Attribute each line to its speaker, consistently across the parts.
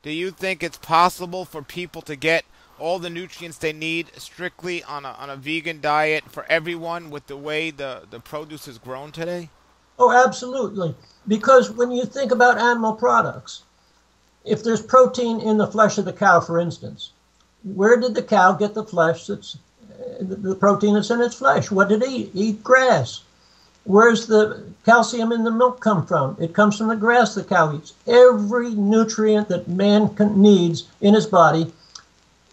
Speaker 1: do you think it's possible for people to get all the nutrients they need strictly on a vegan diet for everyone with the way the produce is grown today?
Speaker 2: Oh, absolutely. Because when you think about animal products, if there's protein in the flesh of the cow, for instance, where did the cow get the flesh that's the protein that's in its flesh? What did it eat? Eat grass. Where's the calcium in the milk come from? It comes from the grass the cow eats. Every nutrient that man needs in his body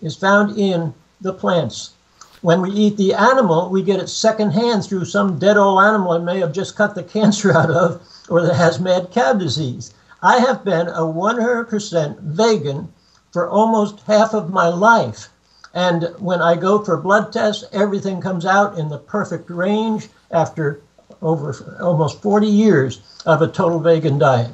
Speaker 2: is found in the plants. When we eat the animal, we get it secondhand through some dead old animal it may have just cut the cancer out of, or that has mad cow disease. I have been a 100% vegan for almost half of my life. And when I go for blood tests, everything comes out in the perfect range after over almost 40 years of a total vegan diet.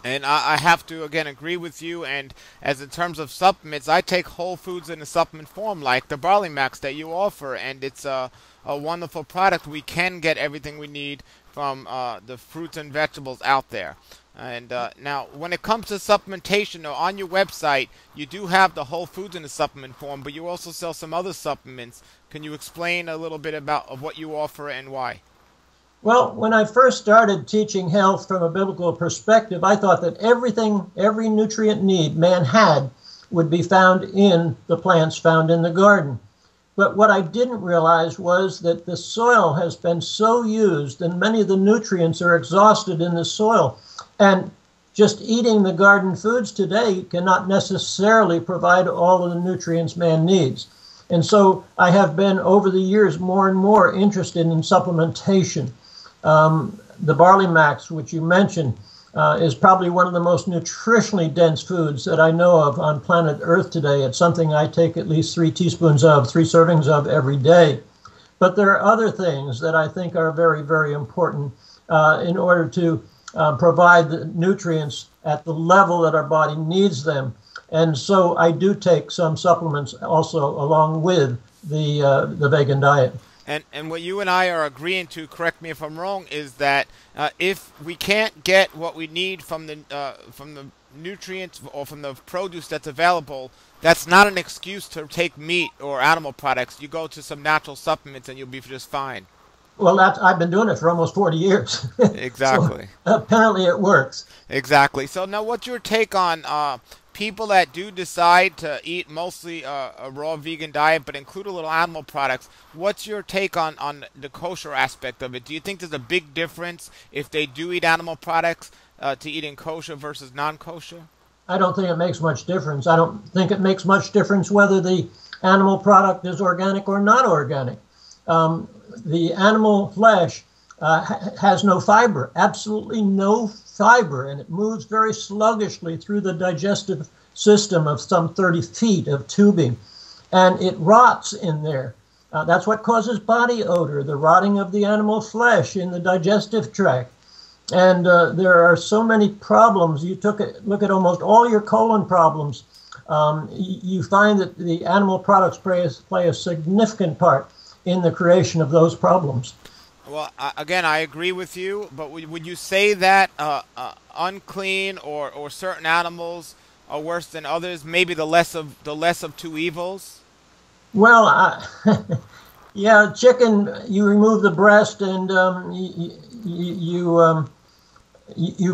Speaker 1: And I have to again agree with you. And as in terms of supplements, I take whole foods in a supplement form, like the Barley Max that you offer, and it's a wonderful product. We can get everything we need from the fruits and vegetables out there. And now, when it comes to supplementation, on your website, you do have the whole foods in a supplement form, but you also sell some other supplements. Can you explain a little bit about of what you offer and why?
Speaker 2: Well, when I first started teaching health from a biblical perspective, I thought that everything, every nutrient need man had would be found in the plants found in the garden. But what I didn't realize was that the soil has been so used and many of the nutrients are exhausted in the soil. And just eating the garden foods today cannot necessarily provide all of the nutrients man needs. And so I have been over the years more and more interested in supplementation. The Barley Max, which you mentioned, is probably one of the most nutritionally dense foods that I know of on planet Earth today. It's something I take at least 3 teaspoons of, 3 servings of every day. But there are other things that I think are very, very important in order to provide the nutrients at the level that our body needs them. And so I do take some supplements also along with the vegan diet.
Speaker 1: And what you and I are agreeing to, correct me if I'm wrong, is that if we can't get what we need from the nutrients or from the produce that's available, that's not an excuse to take meat or animal products. You go to some natural supplements and you'll be just fine.
Speaker 2: Well, I've been doing it for almost 40 years.
Speaker 1: Exactly.
Speaker 2: So apparently it works.
Speaker 1: Exactly. So now what's your take on people that do decide to eat mostly a raw vegan diet but include a little animal products? What's your take on the kosher aspect of it? Do you think there's a big difference if they do eat animal products to eating kosher versus non-kosher?
Speaker 2: I don't think it makes much difference. I don't think it makes much difference whether the animal product is organic or not organic. The animal flesh has no fiber, absolutely no fiber, and it moves very sluggishly through the digestive system of some 30 feet of tubing, and it rots in there. That's what causes body odor, the rotting of the animal flesh in the digestive tract. And there are so many problems. You look at almost all your colon problems, you find that the animal products play a significant part in the creation of those problems.
Speaker 1: Well, again, I agree with you, but would you say that unclean or certain animals are worse than others? Maybe the less of two evils.
Speaker 2: Well, yeah, chicken. You remove the breast and you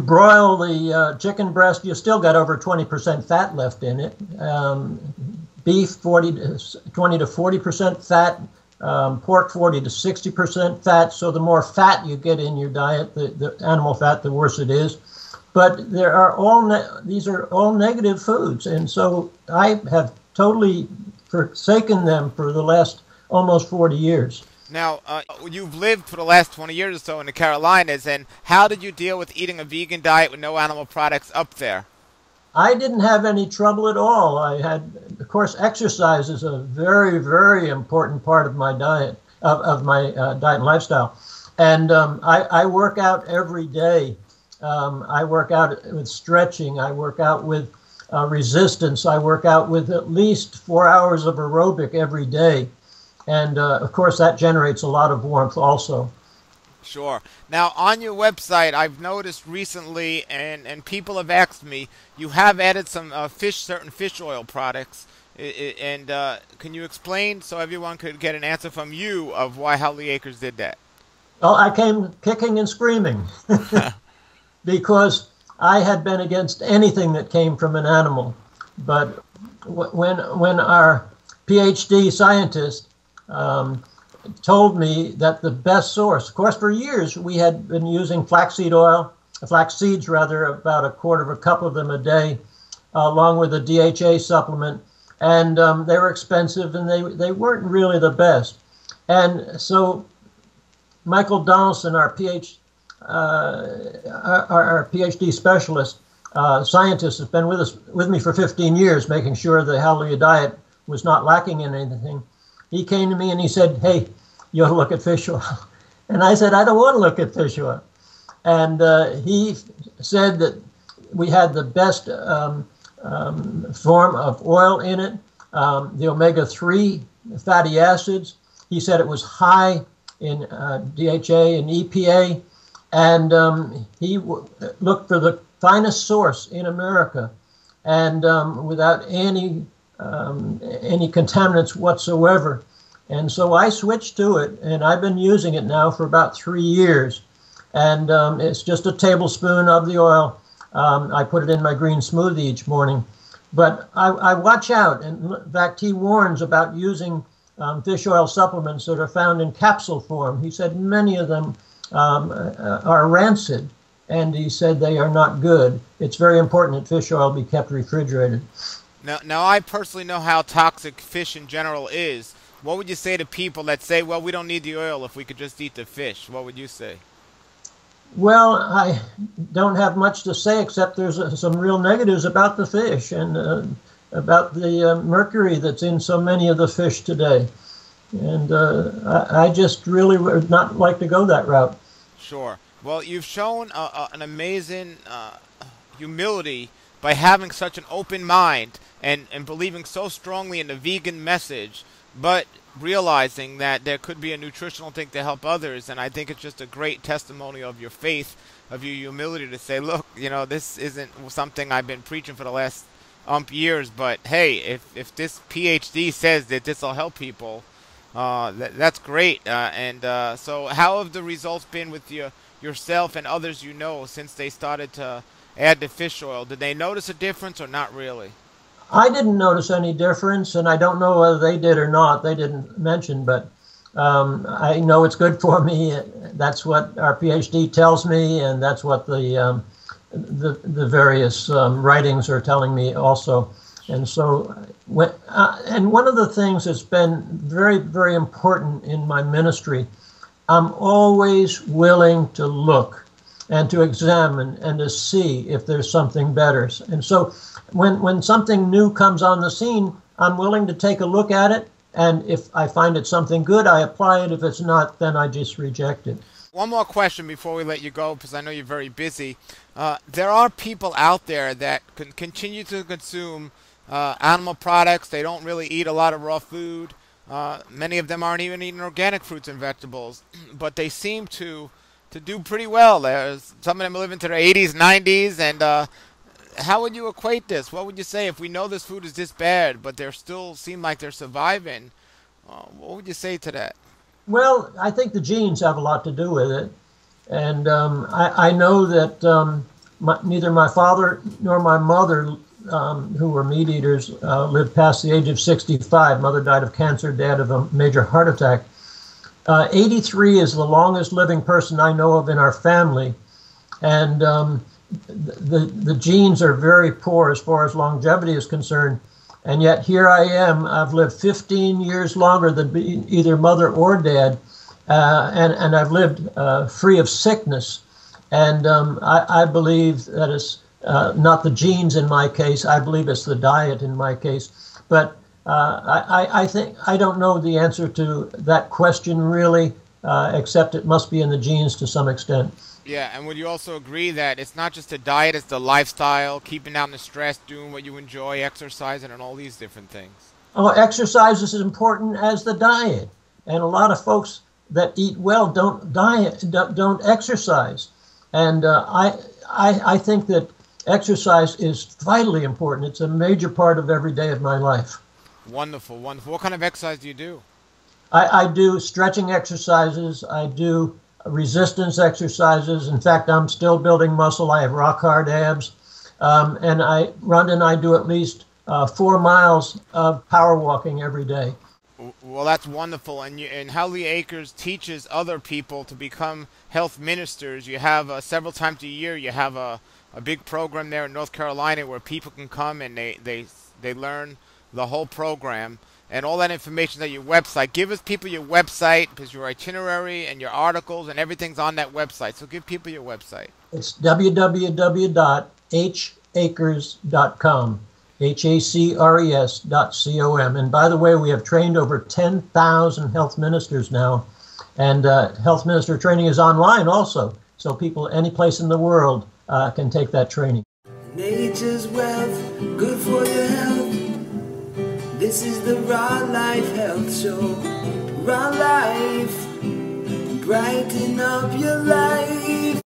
Speaker 2: broil the chicken breast. You still got over 20% fat left in it. Beef, 20 to 40% fat. Pork 40 to 60% fat. So the more fat you get in your diet, the animal fat, the worse it is. But there are these are all negative foods, and so I have totally forsaken them for the last almost 40 years.
Speaker 1: Now, you've lived for the last 20 years or so in the Carolinas, and how did you deal with eating a vegan diet with no animal products up there?
Speaker 2: I didn't have any trouble at all. I had, of course, exercise is a very, very important part of my diet, of my diet and lifestyle. And I work out every day. I work out with stretching. I work out with resistance. I work out with at least 4 hours of aerobic every day. And, of course, that generates a lot of warmth also.
Speaker 1: Sure. Now, on your website, I've noticed recently, and people have asked me, you have added some certain fish oil products. And can you explain so everyone could get an answer from you of why Healthy Acres did that?
Speaker 2: Well, I came kicking and screaming because I had been against anything that came from an animal. But when our PhD scientist told me that the best source, of course, for years we had been using flax seeds rather, about a quarter of a cup of them a day, along with a DHA supplement, and they were expensive and they weren't really the best. And so Michael Donaldson, our PhD specialist, scientist, has been with me for 15 years, making sure the Hallelujah diet was not lacking in anything. He came to me and he said, "Hey, you ought to look at fish oil." And I said, "I don't want to look at fish oil." And he said that we had the best form of oil in it, the omega-3 fatty acids. He said it was high in DHA and EPA, and he looked for the finest source in America, and without any contaminants whatsoever. And so I switched to it, and I've been using it now for about 3 years. And it's just a tablespoon of the oil. I put it in my green smoothie each morning. But I watch out. And in fact, he warns about using fish oil supplements that are found in capsule form. He said many of them are rancid, and he said they are not good. It's very important that fish oil be kept refrigerated.
Speaker 1: Now, I personally know how toxic fish in general is. What would you say to people that say, well, we don't need the oil if we could just eat the fish? What would you say?
Speaker 2: Well, I don't have much to say except there's some real negatives about the fish and about the mercury that's in so many of the fish today. And I just really would not like to go that route.
Speaker 1: Sure. Well, you've shown an amazing humility by having such an open mind and believing so strongly in the vegan message, but realizing that there could be a nutritional thing to help others. And I think it's just a great testimony of your faith, of your humility to say, look, this isn't something I've been preaching for the last years, but hey, if this PhD says that this will help people, that's great. So how have the results been with yourself and others since they started to add the fish oil? Did they notice a difference or not really?
Speaker 2: I didn't notice any difference, and I don't know whether they did or not. They didn't mention, but I know it's good for me. That's what our PhD tells me, and that's what the various writings are telling me also. And so, and one of the things that's been very, very important in my ministry, I'm always willing to look and to examine and to see if there's something better. And so when something new comes on the scene, I'm willing to take a look at it, and if I find it something good, I apply it. If it's not, then I just reject it.
Speaker 1: One more question before we let you go, because I know you're very busy. There are people out there that can continue to consume animal products. They don't really eat a lot of raw food. Many of them aren't even eating organic fruits and vegetables, but they seem to do pretty well. There's some of them live into their 80s, 90s, and how would you equate this? What would you say if we know this food is this bad, but they still seem like they're surviving? What would you say to that?
Speaker 2: Well, I think the genes have a lot to do with it. And I know that neither my father nor my mother, who were meat eaters, lived past the age of 65. Mother died of cancer, dad of a major heart attack. 83 is the longest living person I know of in our family. And the genes are very poor as far as longevity is concerned. And yet here I am. I've lived 15 years longer than either mother or dad. And I've lived free of sickness. And I believe that it's not the genes in my case. I believe it's the diet in my case. But I think I don't know the answer to that question really, except it must be in the genes to some extent.
Speaker 1: Yeah, and would you also agree that it's not just the diet, it's the lifestyle, keeping down the stress, doing what you enjoy, exercising, and all these different things?
Speaker 2: Oh, exercise is as important as the diet. And a lot of folks that eat well don't diet, don't exercise. And I think that exercise is vitally important. It's a major part of every day of my life.
Speaker 1: Wonderful, wonderful. What kind of exercise do you do?
Speaker 2: I do stretching exercises. I do resistance exercises. In fact, I'm still building muscle. I have rock hard abs. And Rhonda and I do at least 4 miles of power walking every day.
Speaker 1: Well, that's wonderful. And Howley Acres teaches other people to become health ministers. You have several times a year, you have a big program there in North Carolina where people can come and they learn the whole program. And all that information at your website. Give us people your website, because your itinerary and your articles and everything's on that website. So give people your website.
Speaker 2: It's www.hacres.com. HACRES.com. And by the way, we have trained over 10,000 health ministers now. And health minister training is online also. So people any place in the world can take that training.
Speaker 3: Nature's wealth, good for your health. This is the Raw Life Health Show. Raw Life, brighten up your life.